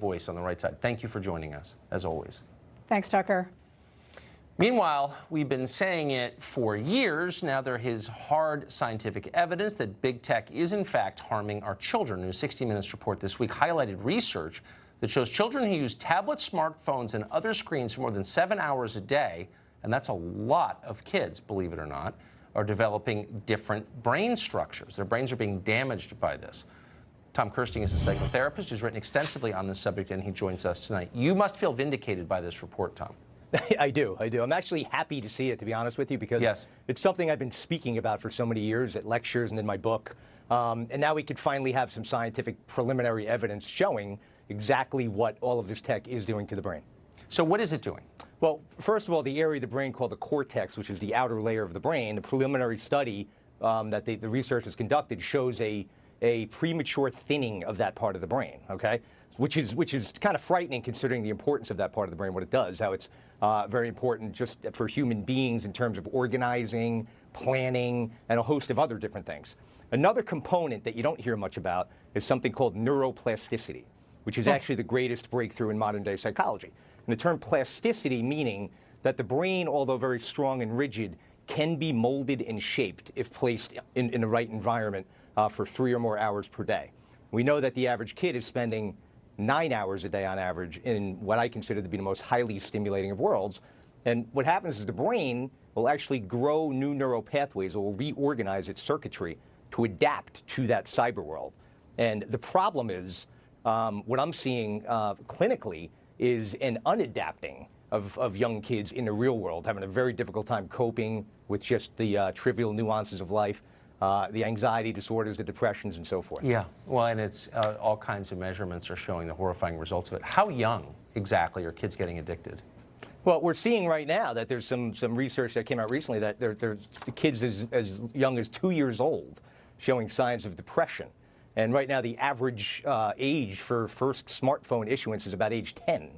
voice on the right side. Thank you for joining us, as always. Thanks, Tucker. Meanwhile, we've been saying it for years. Now there is hard scientific evidence that big tech is, in fact, harming our children. A new 60 Minutes report this week highlighted research that shows children who use tablets, smartphones, and other screens for more than 7 hours a day, and that's a lot of kids, believe it or not, are developing different brain structures. Their brains are being damaged by this. Tom Kersting is a psychotherapist who's written extensively on this subject, and he joins us tonight. You must feel vindicated by this report, Tom. I do. I'm actually happy to see it, to be honest with you, because it's something I've been speaking about for so many years at lectures and in my book. And now we could finally have some scientific preliminary evidence showing exactly what all of this tech is doing to the brain. So what is it doing? Well, first of all, the area of the brain called the cortex, which is the outer layer of the brain, the preliminary study that the researchers conducted shows a premature thinning of that part of the brain, okay? Which is kind of frightening considering the importance of that part of the brain, what it does, how it's very important just for human beings in terms of organizing, planning, and a host of other different things. Another component that you don't hear much about is something called neuroplasticity, which is actually the greatest breakthrough in modern day psychology. And the term plasticity meaning that the brain, although very strong and rigid, can be molded and shaped if placed in the right environment for 3 or more hours per day. We know that the average kid is spending 9 hours a day on average in what I consider to be the most highly stimulating of worlds. And what happens is the brain will actually grow new neural pathways, or will reorganize its circuitry to adapt to that cyber world. And the problem is, what I'm seeing clinically is an unadapting of young kids in the real world, having a very difficult time coping with just the trivial nuances of life, the anxiety disorders, the depressions, and so forth. Yeah, well, and it's all kinds of measurements are showing the horrifying results of it. How young exactly are kids getting addicted? Well, we're seeing right now that there's some research that came out recently that there's the kids as young as 2 years old showing signs of depression. And right now the average age for first smartphone issuance is about age 10.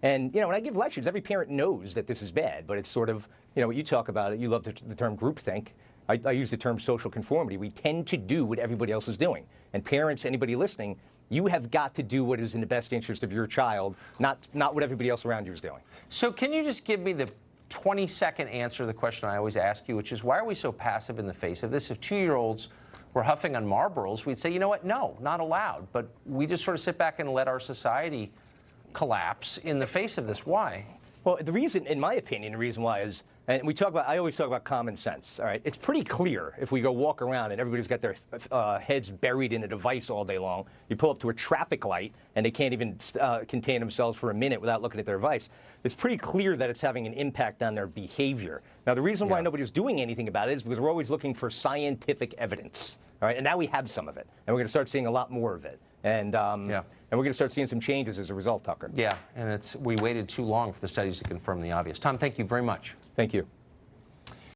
And, when I give lectures, every parent knows that this is bad, but it's sort of, what you talk about, you love the term groupthink. I use the term social conformity. We tend to do what everybody else is doing. And parents, anybody listening, you have got to do what is in the best interest of your child, not what everybody else around you is doing. So can you just give me the 20-second answer to the question I always ask you, which is, why are we so passive in the face of this? If 2-year-olds were huffing on Marlboros, we'd say, you know what, no, not allowed. But we just sort of sit back and let our society collapse in the face of this. Why? Well, the reason, in my opinion, the reason why is, and I always talk about common sense, all right? It's pretty clear if we go walk around and everybody's got their heads buried in a device all day long. You pull up to a traffic light and they can't even contain themselves for a minute without looking at their device. It's pretty clear that it's having an impact on their behavior. Now, the reason why nobody's doing anything about it is because we're always looking for scientific evidence, all right? And now we have some of it, and we're going to start seeing a lot more of it. And we're going to start seeing some changes as a result, Tucker. Yeah, and we waited too long for the studies to confirm the obvious. Tom, thank you very much. Thank you.